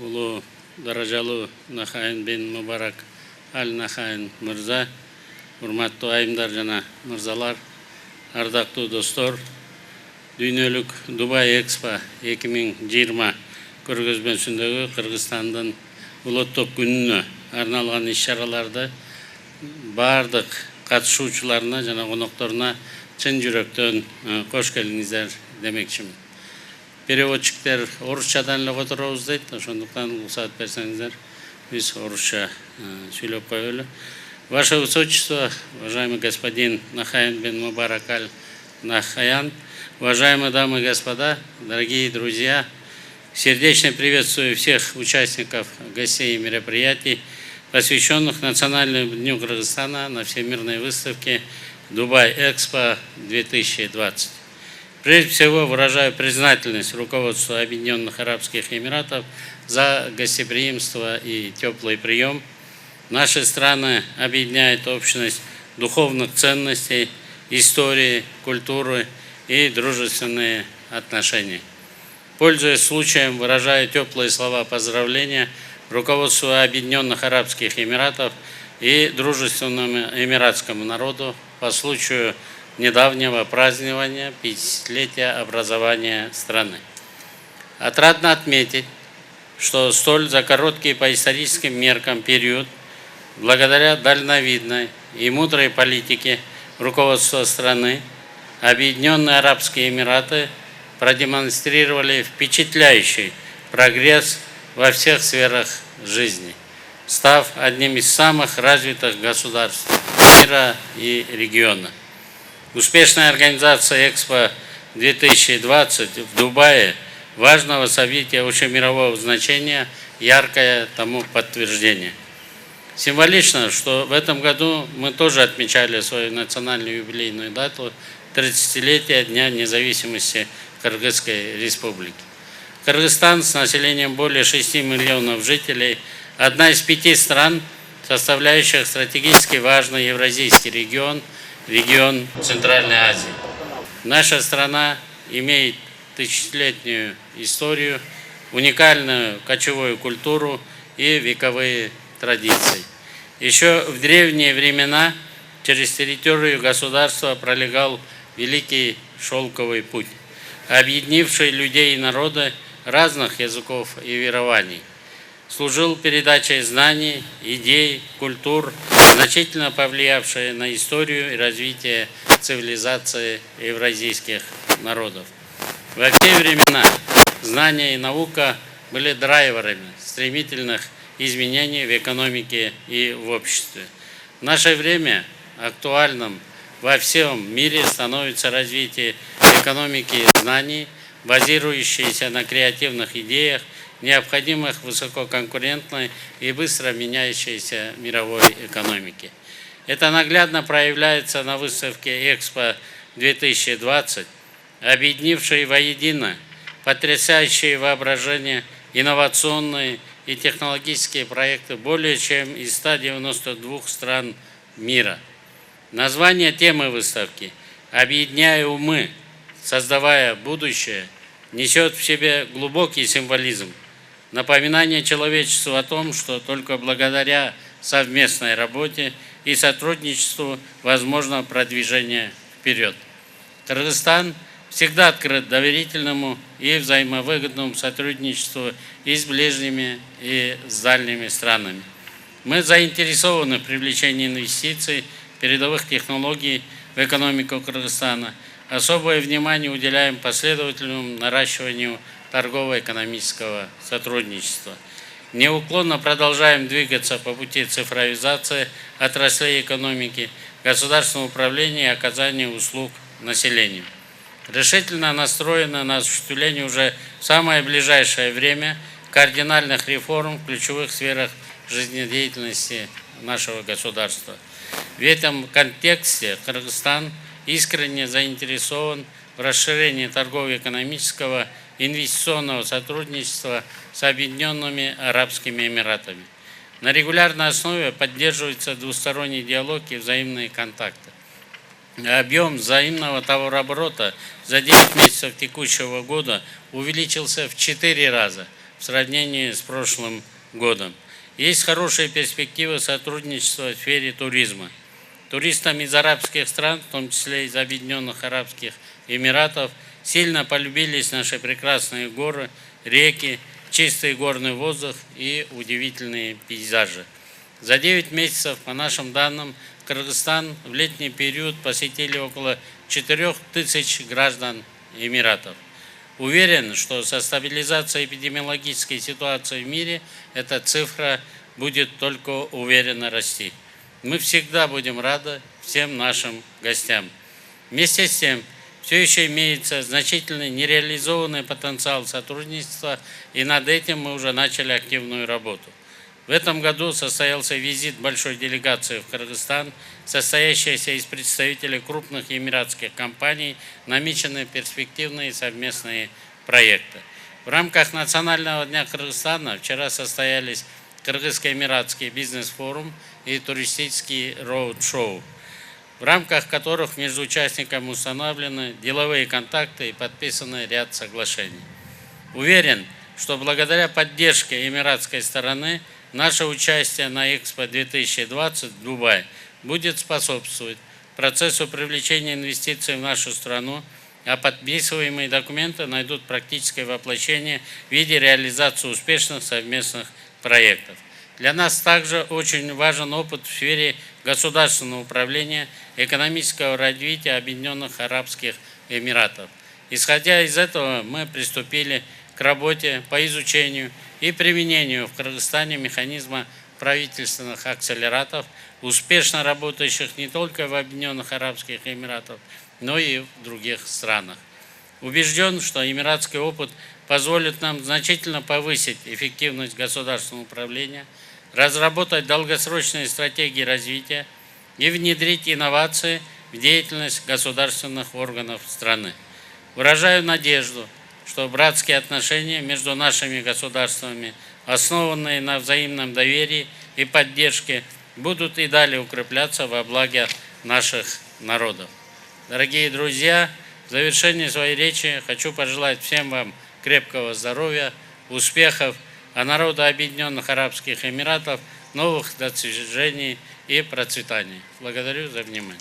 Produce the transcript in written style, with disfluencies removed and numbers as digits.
Улу даражалуу Нахаин бен Мубарак Аль Нахаин мырза, урматтуу айымдар жана мырзалар, ардактуу достор, дүйнөлүк Дубай Экспо 2020 көргөзмөсүндөгү Кыргызстандын улуттук күнүнө арналган иш-чараларды бардык катышуучуларына жана конокторуна чын жүрөктөн кош келиңиздер демекчимин. Переводчиктер орусчадан эле которобуз дейт, ошондуктан уруксат берсеңиздер, биз орусча сүйлөп коелу. Ваше Высочество, уважаемый господин Нахаин бен Мубарак Аль Нахаян, уважаемые дамы и господа, дорогие друзья, сердечно приветствую всех участников, гостей и мероприятий, посвященных Национальному дню Кыргызстана на Всемирной выставке Дубай Экспо 2020. Прежде всего выражаю признательность руководству Объединенных Арабских Эмиратов за гостеприимство и теплый прием. Наши страны объединяет общность духовных ценностей, истории, культуры и дружественные отношения. Пользуясь случаем, выражаю теплые слова поздравления руководству Объединенных Арабских Эмиратов и дружественному эмиратскому народу по случаю недавнего празднования 50-летия образования страны. Отрадно отметить, что столь за короткий по историческим меркам период, благодаря дальновидной и мудрой политике руководства страны, Объединенные Арабские Эмираты продемонстрировали впечатляющий прогресс во всех сферах жизни, став одним из самых развитых государств мира и региона. Успешная организация Экспо 2020 в Дубае, важного события общемирового значения, яркое тому подтверждение. Символично, что в этом году мы тоже отмечали свою национальную юбилейную дату 30-летия Дня независимости Кыргызской Республики. Кыргызстан с населением более 6 миллионов жителей, одна из 5 стран, составляющих стратегически важный евразийский регион Центральной Азии. Наша страна имеет тысячелетнюю историю, уникальную кочевую культуру и вековые традиции. Еще в древние времена через территорию государства пролегал Великий Шелковый путь, объединивший людей и народы разных языков и верований. Служил передачей знаний, идей, культур, значительно повлиявшие на историю и развитие цивилизации евразийских народов. Во все времена знания и наука были драйверами стремительных изменений в экономике и в обществе. В наше время актуальным во всем мире становится развитие экономики знаний, базирующейся на креативных идеях, необходимых в высококонкурентной и быстро меняющейся мировой экономике. Это наглядно проявляется на выставке Экспо 2020, объединившей воедино потрясающие воображение, инновационные и технологические проекты более чем из 192 стран мира. Название темы выставки «Объединяя умы, создавая будущее» несет в себе глубокий символизм, напоминание человечеству о том, что только благодаря совместной работе и сотрудничеству возможно продвижение вперед. Кыргызстан всегда открыт доверительному и взаимовыгодному сотрудничеству и с ближними, и с дальними странами. Мы заинтересованы в привлечении инвестиций, передовых технологий в экономику Кыргызстана. Особое внимание уделяем последовательному наращиванию торгово-экономического сотрудничества. Неуклонно продолжаем двигаться по пути цифровизации отраслей экономики, государственного управления и оказания услуг населению. Решительно настроено на осуществление уже в самое ближайшее время кардинальных реформ в ключевых сферах жизнедеятельности нашего государства. В этом контексте Кыргызстан искренне заинтересован в расширении торгово-экономического инвестиционного сотрудничества с Объединенными Арабскими Эмиратами. На регулярной основе поддерживаются двусторонний диалог и взаимные контакты. Объем взаимного товарооборота за 9 месяцев текущего года увеличился в 4 раза. В в сравнении с прошлым годом. Есть хорошие перспективы сотрудничества в сфере туризма. Туристам из арабских стран, в том числе из Объединенных Арабских Эмиратов, сильно полюбились наши прекрасные горы, реки, чистый горный воздух и удивительные пейзажи. За 9 месяцев, по нашим данным, Кыргызстан в летний период посетили около 4000 граждан Эмиратов. Уверен, что со стабилизацией эпидемиологической ситуации в мире эта цифра будет только уверенно расти. Мы всегда будем рады всем нашим гостям. Вместе с тем, все еще имеется значительный нереализованный потенциал сотрудничества, и над этим мы уже начали активную работу. В этом году состоялся визит большой делегации в Кыргызстан, состоящейся из представителей крупных эмиратских компаний, намечены перспективные совместные проекты. В рамках Национального дня Кыргызстана вчера состоялись Кыргызско-Эмиратский бизнес-форум и туристический роуд-шоу, в рамках которых между участниками установлены деловые контакты и подписаны ряд соглашений. Уверен, что благодаря поддержке эмиратской стороны наше участие на Экспо-2020 в Дубае будет способствовать процессу привлечения инвестиций в нашу страну, а подписываемые документы найдут практическое воплощение в виде реализации успешных совместных проектов. Для нас также очень важен опыт в сфере государственного управления и экономического развития Объединенных Арабских Эмиратов. Исходя из этого, мы приступили к работе по изучению и применению в Кыргызстане механизма правительственных акселераторов, успешно работающих не только в Объединенных Арабских Эмиратах, но и в других странах. Убежден, что эмиратский опыт позволит нам значительно повысить эффективность государственного управления, разработать долгосрочные стратегии развития и внедрить инновации в деятельность государственных органов страны. Выражаю надежду, что братские отношения между нашими государствами, основанные на взаимном доверии и поддержке, будут и далее укрепляться во благо наших народов. Дорогие друзья, в завершении своей речи хочу пожелать всем вам крепкого здоровья, успехов, а народу Объединенных Арабских Эмиратов новых достижений и процветания. Благодарю за внимание.